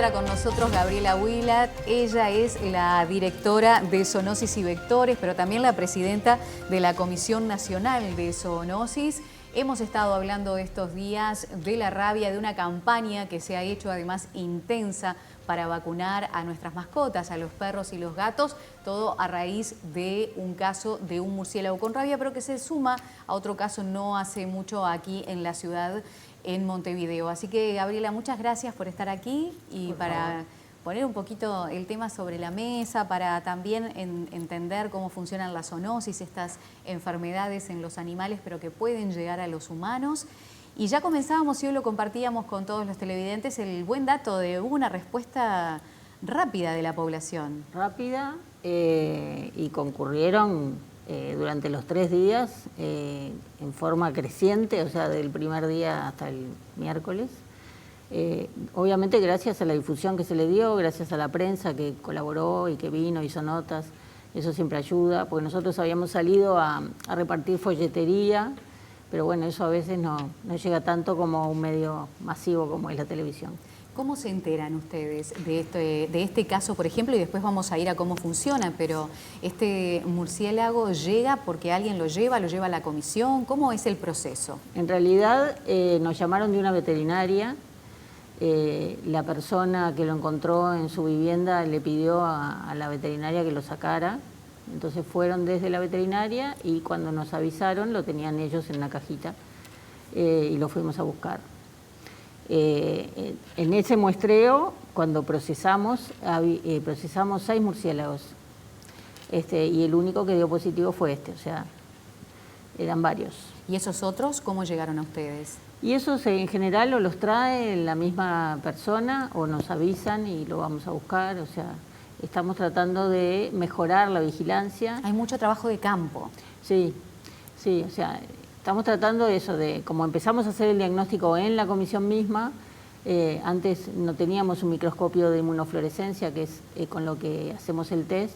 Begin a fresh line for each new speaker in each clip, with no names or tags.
encuentra con nosotros Gabriela Wilat. Ella es la directora de Zoonosis y Vectores, pero también la presidenta de la Comisión Nacional de Zoonosis. Hemos estado hablando estos días de la rabia, de una campaña que se ha hecho además intensa para vacunar a nuestras mascotas, a los perros y los gatos, todo a raíz de un caso de un murciélago con rabia, pero que se suma a otro caso no hace mucho aquí en la ciudad, en Montevideo. Así que, Gabriela, muchas gracias por estar aquí y para poner un poquito el tema sobre la mesa, para también entender cómo funcionan las zoonosis, estas enfermedades en los animales, pero que pueden llegar a los humanos. Y ya comenzábamos y hoy lo compartíamos con todos los televidentes, el buen dato de una respuesta rápida de la población.
Rápida y concurrieron durante los 3 días en forma creciente, o sea, del primer día hasta el miércoles. Obviamente gracias a la difusión que se le dio, gracias a la prensa que colaboró y que vino, hizo notas, eso siempre ayuda, porque nosotros habíamos salido a repartir folletería, pero bueno, eso a veces no llega tanto como un medio masivo como es la televisión.
¿Cómo se enteran ustedes de este caso, por ejemplo, y después vamos a ir a cómo funciona, pero este murciélago llega porque alguien lo lleva a la comisión? ¿Cómo es el proceso?
En realidad nos llamaron de una veterinaria, la persona que lo encontró en su vivienda le pidió a la veterinaria que lo sacara, entonces fueron desde la veterinaria y cuando nos avisaron lo tenían ellos en una cajita y lo fuimos a buscar. En ese muestreo, cuando procesamos 6 murciélagos y el único que dio positivo fue o sea, eran varios.
¿Y esos otros cómo llegaron a ustedes?
Y esos en general o los trae la misma persona o nos avisan y lo vamos a buscar, o sea, estamos tratando de mejorar la vigilancia.
Hay mucho trabajo de campo.
Sí, o sea, estamos tratando de eso, de como empezamos a hacer el diagnóstico en la comisión misma, antes no teníamos un microscopio de inmunofluorescencia, que es con lo que hacemos el test,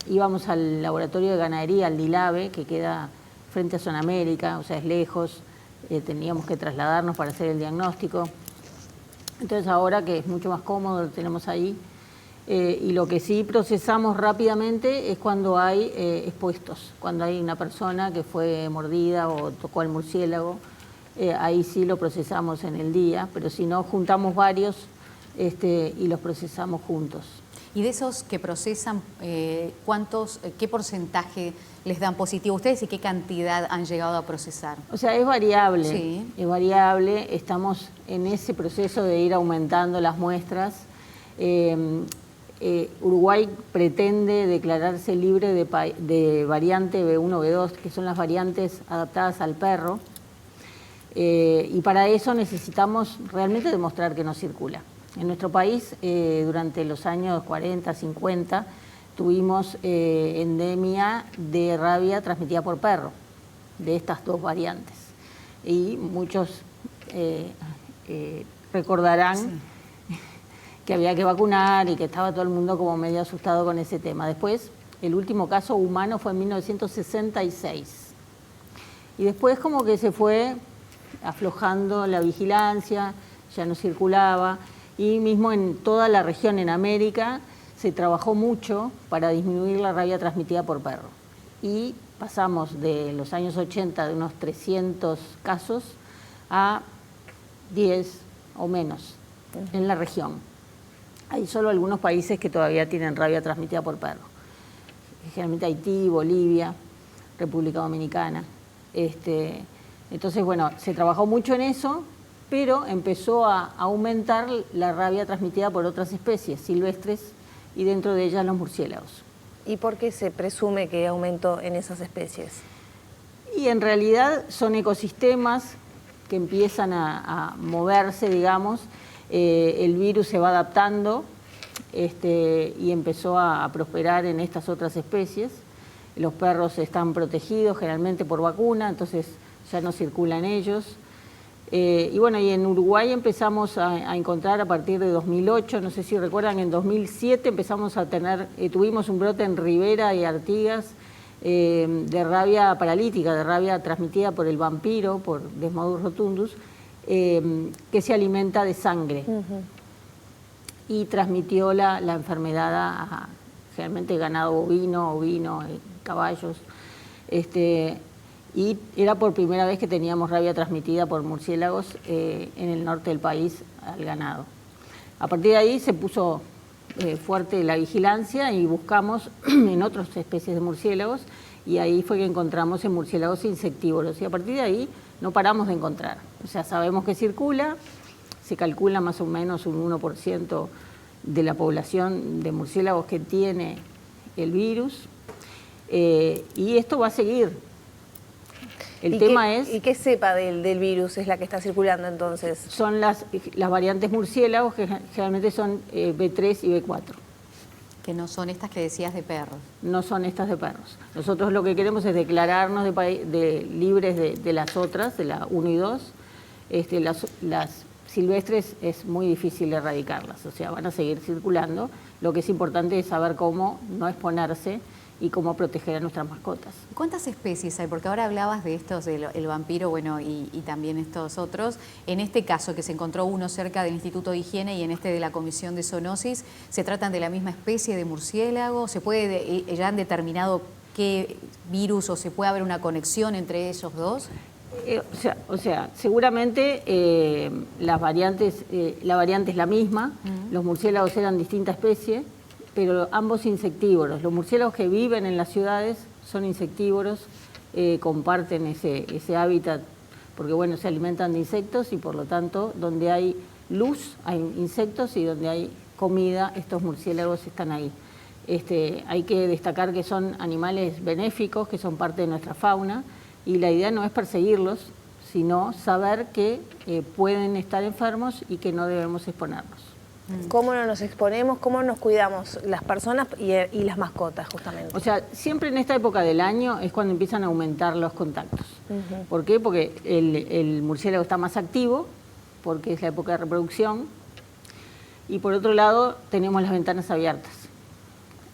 íbamos al laboratorio de ganadería, al DILAVE, que queda frente a Zona América, o sea, es lejos, teníamos que trasladarnos para hacer el diagnóstico. Entonces ahora que es mucho más cómodo, lo tenemos ahí. Y lo que sí procesamos rápidamente es cuando hay expuestos, cuando hay una persona que fue mordida o tocó al murciélago, ahí sí lo procesamos en el día, pero si no juntamos varios y los procesamos juntos.
Y de esos que procesan, ¿qué porcentaje les dan positivo a ustedes y qué cantidad han llegado a procesar?
O sea, es variable,
sí.
Es variable, estamos en ese proceso de ir aumentando las muestras. Uruguay pretende declararse libre de variante B1, B2, que son las variantes adaptadas al perro, y para eso necesitamos realmente demostrar que no circula. En nuestro país, durante los años 40, 50, tuvimos endemia de rabia transmitida por perro, de estas 2 variantes. Y muchos recordarán sí, que había que vacunar y que estaba todo el mundo como medio asustado con ese tema. Después, el último caso humano fue en 1966. Y después como que se fue aflojando la vigilancia, ya no circulaba. Y mismo en toda la región, en América, se trabajó mucho para disminuir la rabia transmitida por perro. Y pasamos de los años 80 de unos 300 casos a 10 o menos en la región. Hay solo algunos países que todavía tienen rabia transmitida por perro. Generalmente Haití, Bolivia, República Dominicana. Entonces, bueno, se trabajó mucho en eso, pero empezó a aumentar la rabia transmitida por otras especies silvestres y dentro de ellas los murciélagos.
¿Y por qué se presume que aumentó en esas especies?
Y en realidad son ecosistemas que empiezan a moverse, digamos, el virus se va adaptando y empezó a prosperar en estas otras especies. Los perros están protegidos generalmente por vacuna, entonces ya no circulan ellos. Y bueno, y en Uruguay empezamos a encontrar a partir de 2008, no sé si recuerdan, en 2007 empezamos a tener, tuvimos un brote en Rivera y Artigas de rabia paralítica, de rabia transmitida por el vampiro, por Desmodus rotundus, que se alimenta de sangre. y transmitió la enfermedad a generalmente ganado bovino, caballos. Y era por primera vez que teníamos rabia transmitida por murciélagos en el norte del país al ganado. A partir de ahí se puso fuerte la vigilancia y buscamos en otras especies de murciélagos, y ahí fue que encontramos en murciélagos insectívoros, y a partir de ahí no paramos de encontrar. O sea, sabemos que circula, se calcula más o menos un 1% de la población de murciélagos que tiene el virus, y esto va a seguger. El tema es...
¿Y qué cepa del virus es la que está circulando entonces?
Son las variantes murciélagos, que generalmente son B3 y B4.
Que no son estas que decías de perros.
No son estas de perros. Nosotros lo que queremos es declararnos libres de las otras, de la 1 y 2. Las silvestres es muy difícil erradicarlas, o sea, van a seguir circulando. Lo que es importante es saber cómo no exponerse y cómo proteger a nuestras mascotas.
¿Cuántas especies hay? Porque ahora hablabas de estos, el vampiro, bueno, y también estos otros. En este caso, que se encontró uno cerca del Instituto de Higiene y en este de la Comisión de Zoonosis, ¿se tratan de la misma especie de murciélago? ¿Se puede, ya han determinado qué virus o se puede haber una conexión entre ellos dos?
O sea, seguramente la variante es la misma, los murciélagos eran distinta especie, pero ambos insectívoros. Los murciélagos que viven en las ciudades son insectívoros, comparten ese hábitat, porque bueno, se alimentan de insectos y por lo tanto donde hay luz hay insectos y donde hay comida estos murciélagos están ahí. Hay que destacar que son animales benéficos, que son parte de nuestra fauna, y la idea no es perseguirlos, sino saber que pueden estar enfermos y que no debemos exponernos.
¿Cómo no nos exponemos? ¿Cómo nos cuidamos las personas y las mascotas, justamente?
O sea, siempre en esta época del año es cuando empiezan a aumentar los contactos. ¿Por qué? Porque el murciélago está más activo, porque es la época de reproducción, y por otro lado tenemos las ventanas abiertas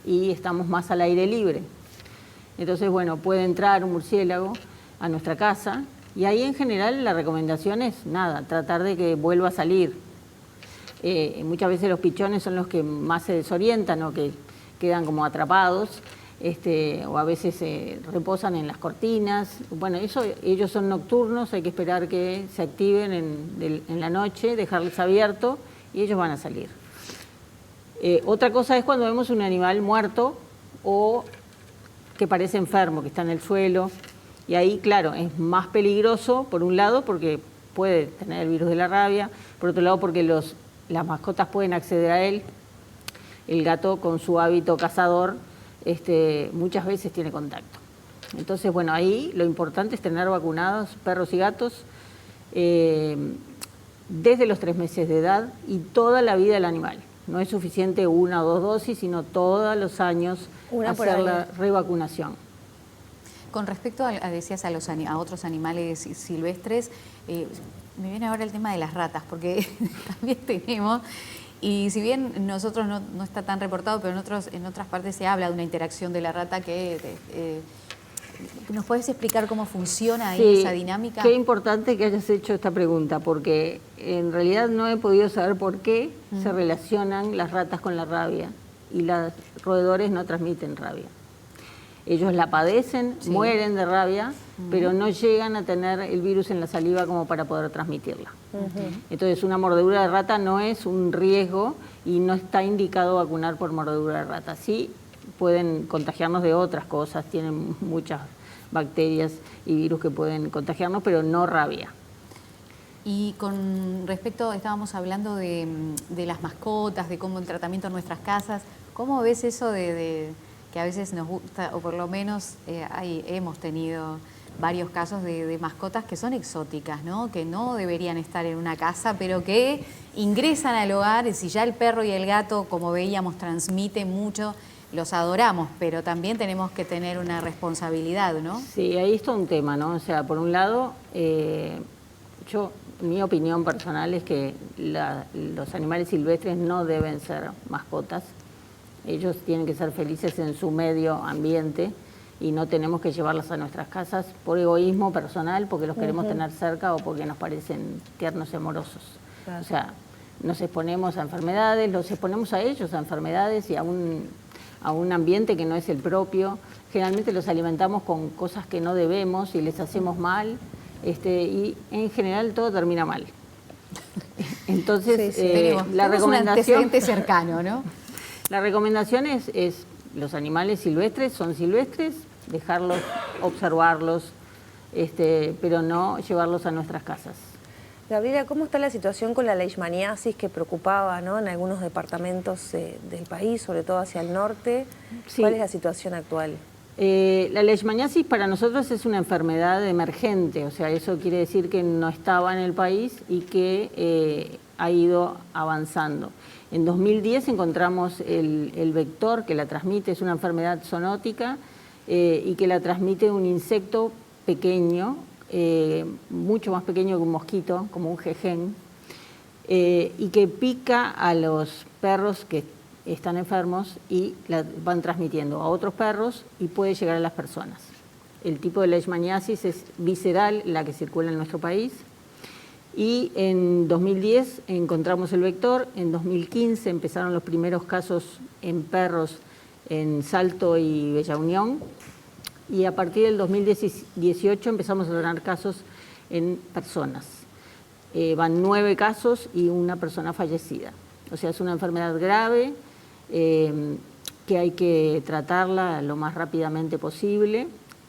y estamos más al aire libre. Entonces, bueno, puede entrar un murciélago a nuestra casa y ahí en general la recomendación es nada, tratar de que vuelva a salir. Muchas veces los pichones son los que más se desorientan o que quedan como atrapados, o a veces reposan en las cortinas. Bueno, ellos son nocturnos, hay que esperar que se activen en la noche, dejarles abierto y ellos van a salir. Otra cosa es cuando vemos un animal muerto o que parece enfermo, que está en el suelo, y ahí, claro, es más peligroso, por un lado, porque puede tener el virus de la rabia, por otro lado, porque las mascotas pueden acceder a él. El gato, con su hábito cazador, muchas veces tiene contacto. Entonces, bueno, ahí lo importante es tener vacunados perros y gatos desde los 3 meses de edad y toda la vida del animal. No es suficiente 1 o 2 dosis, sino todos los años hacer la revacunación.
Con respecto decías a otros animales silvestres, me viene ahora el tema de las ratas, porque también tenemos, y si bien nosotros no está tan reportado, pero en otras partes se habla de una interacción de la rata que... ¿Nos puedes explicar cómo funciona ahí esa dinámica?
Qué importante que hayas hecho esta pregunta, porque en realidad no he podido saber por qué se relacionan las ratas con la rabia y los roedores no transmiten rabia. Ellos la padecen, mueren de rabia, pero no llegan a tener el virus en la saliva como para poder transmitirla. Entonces, una mordedura de rata no es un riesgo y no está indicado vacunar por mordedura de rata. Sí pueden contagiarnos de otras cosas, tienen muchas bacterias y virus que pueden contagiarnos, pero no rabia.
Y con respecto, estábamos hablando de las mascotas, de cómo el tratamiento en nuestras casas. ¿Cómo ves eso de que a veces nos gusta, o por lo menos hemos tenido varios casos de mascotas que son exóticas, ¿no? Que no deberían estar en una casa, pero que ingresan al hogar, y si ya el perro y el gato, como veíamos, transmiten mucho, los adoramos, pero también tenemos que tener una responsabilidad, ¿no?
Sí, ahí está un tema, ¿no? O sea, por un lado, mi opinión personal es que los animales silvestres no deben ser mascotas. Ellos tienen que ser felices en su medio ambiente y no tenemos que llevarlos a nuestras casas por egoísmo personal, porque los queremos tener cerca o porque nos parecen tiernos y amorosos. Claro. O sea, nos exponemos a enfermedades, los exponemos a ellos a enfermedades y a un ambiente que no es el propio. Generalmente los alimentamos con cosas que no debemos y les hacemos mal, y en general todo termina mal. Entonces, la recomendación...
un antecedente cercano, ¿no?
La recomendación es los animales silvestres son silvestres, dejarlos, observarlos, pero no llevarlos a nuestras casas.
Gabriela, ¿cómo está la situación con la leishmaniasis que preocupaba, ¿no?, en algunos departamentos del país, sobre todo hacia el norte?
Sí.
¿Cuál es la situación actual?
La leishmaniasis para nosotros es una enfermedad emergente, o sea, eso quiere decir que no estaba en el país y que ha ido avanzando. En 2010 encontramos el vector que la transmite, es una enfermedad zoonótica y que la transmite un insecto pequeño, mucho más pequeño que un mosquito, como un jején, y que pica a los perros que están enfermos y la van transmitiendo a otros perros y puede llegar a las personas. El tipo de leishmaniasis es visceral, la que circula en nuestro país, y en 2010 encontramos el vector, en 2015 empezaron los primeros casos en perros en Salto y Bella Unión, y a partir del 2018 empezamos a tener casos en personas. Van 9 casos y una persona fallecida. O sea, es una enfermedad grave que hay que tratarla lo más rápidamente posible.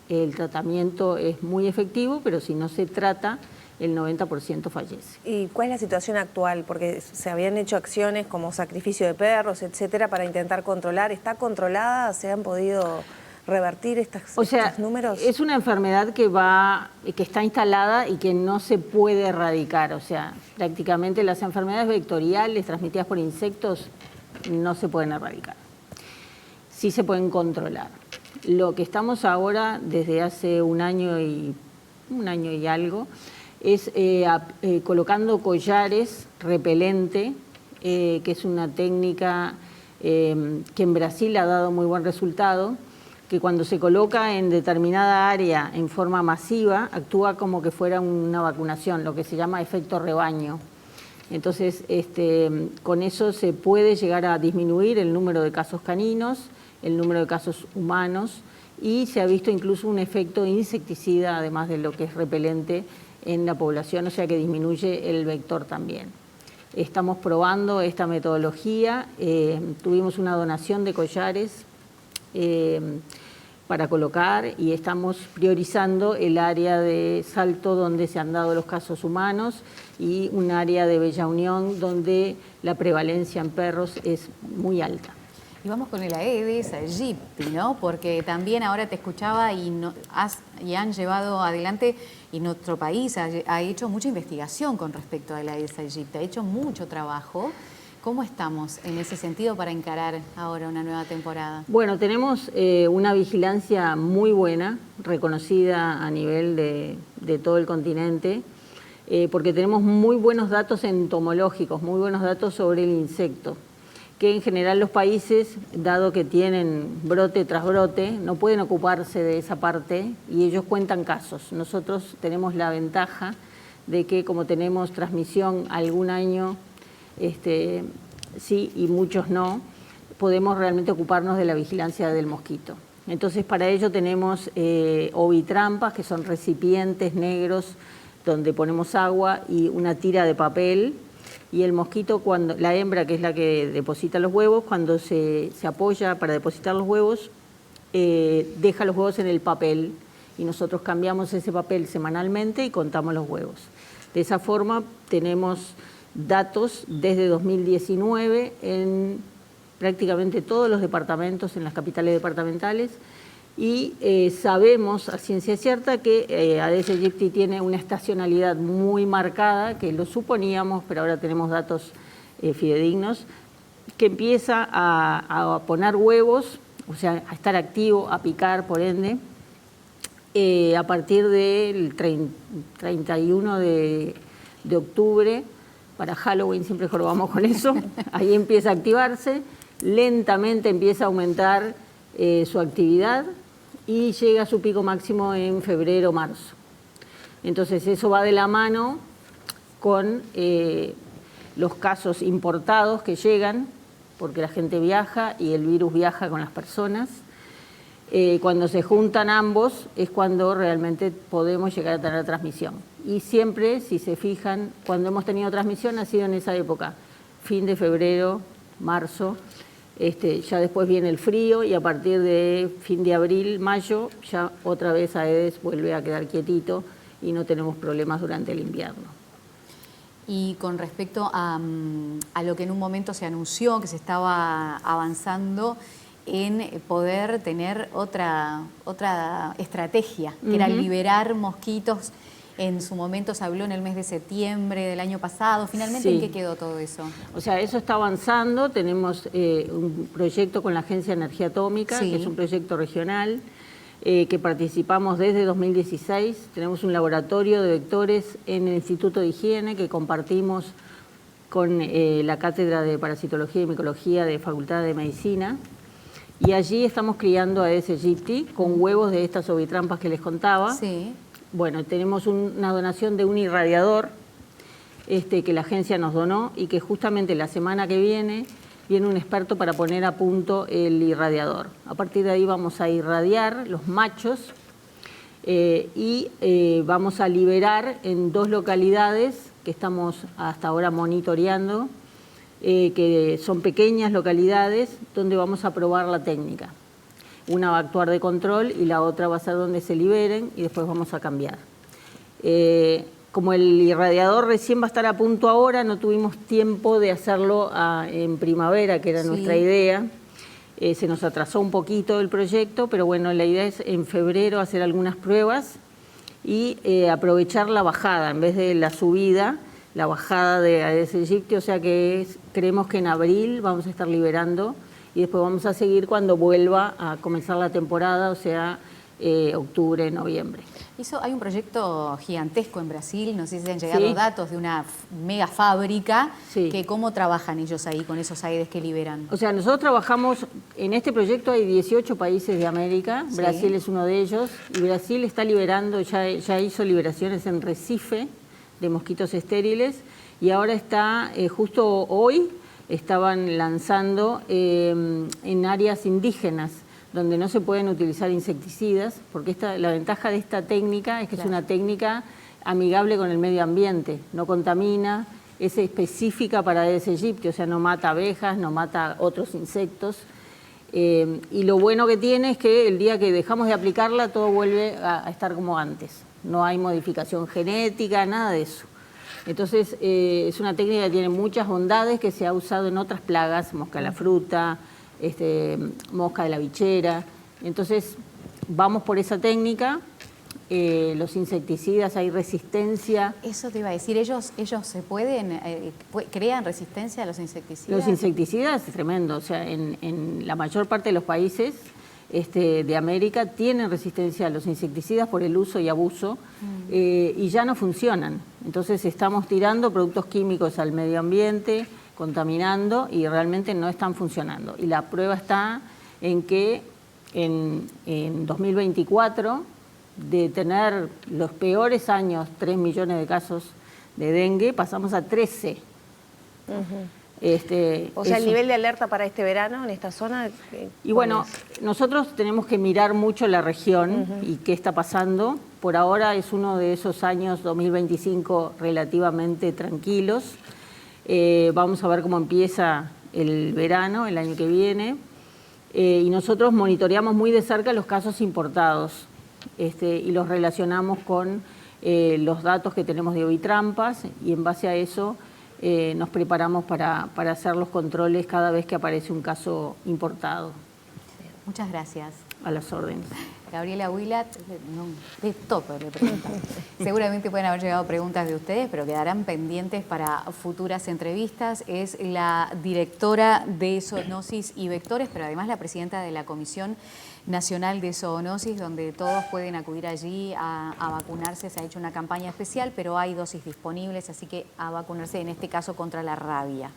El tratamiento es muy efectivo, pero si no se trata, el 90% fallece.
¿Y cuál es la situación actual? Porque se habían hecho acciones como sacrificio de perros, etcétera, para intentar controlar. ¿Está controlada? ¿Se han podido revertir estos números?
Es una enfermedad que está instalada y que no se puede erradicar. O sea, prácticamente las enfermedades vectoriales transmitidas por insectos no se pueden erradicar. Sí se pueden controlar. Lo que estamos ahora, desde hace un año y algo, es colocando collares repelente, que es una técnica que en Brasil ha dado muy buen resultado, que cuando se coloca en determinada área en forma masiva, actúa como que fuera una vacunación, lo que se llama efecto rebaño. Entonces, con eso se puede llegar a disminuir el número de casos caninos, el número de casos humanos, y se ha visto incluso un efecto insecticida, además de lo que es repelente en la población, o sea que disminuye el vector también. Estamos probando esta metodología, tuvimos una donación de collares para colocar y estamos priorizando el área de Salto donde se han dado los casos humanos y un área de Bella Unión donde la prevalencia en perros es muy alta.
Y vamos con el Aedes aegypti, ¿no? Porque también ahora te escuchaba y han llevado adelante, y nuestro país ha hecho mucha investigación con respecto al Aedes aegypti, ha hecho mucho trabajo. ¿Cómo estamos en ese sentido para encarar ahora una nueva temporada?
Bueno, tenemos una vigilancia muy buena, reconocida a nivel de todo el continente, porque tenemos muy buenos datos entomológicos, muy buenos datos sobre el insecto, que en general los países, dado que tienen brote tras brote, no pueden ocuparse de esa parte y ellos cuentan casos. Nosotros tenemos la ventaja de que como tenemos transmisión algún año, sí y muchos no, podemos realmente ocuparnos de la vigilancia del mosquito. Entonces para ello tenemos ovitrampas, que son recipientes negros donde ponemos agua y una tira de papel, y el mosquito, cuando la hembra, que es la que deposita los huevos, cuando se apoya para depositar los huevos, deja los huevos en el papel y nosotros cambiamos ese papel semanalmente y contamos los huevos. De esa forma tenemos datos desde 2019 en prácticamente todos los departamentos, en las capitales departamentales, y sabemos a ciencia cierta que Aedes aegypti tiene una estacionalidad muy marcada, que lo suponíamos, pero ahora tenemos datos fidedignos, que empieza a poner huevos, o sea, a estar activo, a picar, por ende, a partir del 31 de octubre, para Halloween siempre jorobamos con eso, ahí empieza a activarse, lentamente empieza a aumentar su actividad y llega a su pico máximo en febrero, marzo. Entonces eso va de la mano con los casos importados que llegan, porque la gente viaja y el virus viaja con las personas. Cuando se juntan ambos es cuando realmente podemos llegar a tener transmisión. Y siempre, si se fijan, cuando hemos tenido transmisión ha sido en esa época, fin de febrero, marzo, ya después viene el frío y a partir de fin de abril, mayo, ya otra vez Aedes vuelve a quedar quietito y no tenemos problemas durante el invierno.
Y con respecto a lo que en un momento se anunció, que se estaba avanzando en poder tener otra estrategia, que era liberar mosquitos. En su momento se habló en el mes de septiembre del año pasado. ¿Finalmente
sí.
en qué quedó todo eso?
O sea, eso está avanzando. Tenemos un proyecto con la Agencia de Energía Atómica, sí. que es un proyecto regional, que participamos desde 2016. Tenemos un laboratorio de vectores en el Instituto de Higiene que compartimos con la Cátedra de Parasitología y Micología de Facultad de Medicina. Y allí estamos criando Aedes aegypti con huevos de estas ovitrampas que les contaba.
Sí.
Bueno, tenemos una donación de un irradiador que la agencia nos donó y que justamente la semana que viene un experto para poner a punto el irradiador. A partir de ahí vamos a irradiar los machos y vamos a liberar en 2 localidades que estamos hasta ahora monitoreando, que son pequeñas localidades donde vamos a probar la técnica. Una va a actuar de control y la otra va a ser donde se liberen y después vamos a cambiar. Como el irradiador recién va a estar a punto ahora, no tuvimos tiempo de hacerlo en primavera, que era nuestra idea. Se nos atrasó un poquito el proyecto, pero bueno, la idea es en febrero hacer algunas pruebas y aprovechar la bajada en vez de la subida, la bajada de Aedes aegypti, o sea que creemos que en abril vamos a estar liberando y después vamos a seguir cuando vuelva a comenzar la temporada, o sea, octubre, noviembre.
Hay un proyecto gigantesco en Brasil, no sé si han llegado datos de una mega fábrica, que ¿cómo trabajan ellos ahí con esos Aedes que liberan?
O sea, nosotros trabajamos, en este proyecto hay 18 países de América, Brasil es uno de ellos, y Brasil está liberando, ya hizo liberaciones en Recife de mosquitos estériles, y ahora está, justo hoy, estaban lanzando en áreas indígenas, donde no se pueden utilizar insecticidas, porque la ventaja de esta técnica es que es una técnica amigable con el medio ambiente, no contamina, es específica para Aedes aegypti, o sea, no mata abejas, no mata otros insectos, y lo bueno que tiene es que el día que dejamos de aplicarla todo vuelve a estar como antes, no hay modificación genética, nada de eso. Entonces, es una técnica que tiene muchas bondades, que se ha usado en otras plagas, mosca de la fruta, mosca de la bichera. Entonces, vamos por esa técnica. Los insecticidas, hay resistencia.
Eso te iba a decir, ¿ellos se crean resistencia a los insecticidas?
Los insecticidas es tremendo, o sea, en la mayor parte de los países de América tienen resistencia a los insecticidas por el uso y abuso y ya no funcionan. Entonces estamos tirando productos químicos al medio ambiente, contaminando y realmente no están funcionando. Y la prueba está en que en 2024, de tener los peores años, 3 millones de casos de dengue, pasamos a 13.
O sea, el nivel de alerta para este verano en esta zona...
Y bueno, nosotros tenemos que mirar mucho la región y qué está pasando. Por ahora es uno de esos años 2025 relativamente tranquilos. Vamos a ver cómo empieza el verano, el año que viene. Y nosotros monitoreamos muy de cerca los casos importados y los relacionamos con los datos que tenemos de ovitrampas y en base a eso nos preparamos para hacer los controles cada vez que aparece un caso importado.
Muchas gracias.
A las órdenes.
Gabriela Huilat, de todo le preguntamos. Seguramente pueden haber llegado preguntas de ustedes, pero quedarán pendientes para futuras entrevistas. Es la directora de Zoonosis y Vectores, pero además la presidenta de la Comisión Nacional de Zoonosis, donde todos pueden acudir allí a vacunarse. Se ha hecho una campaña especial, pero hay dosis disponibles, así que a vacunarse en este caso contra la rabia.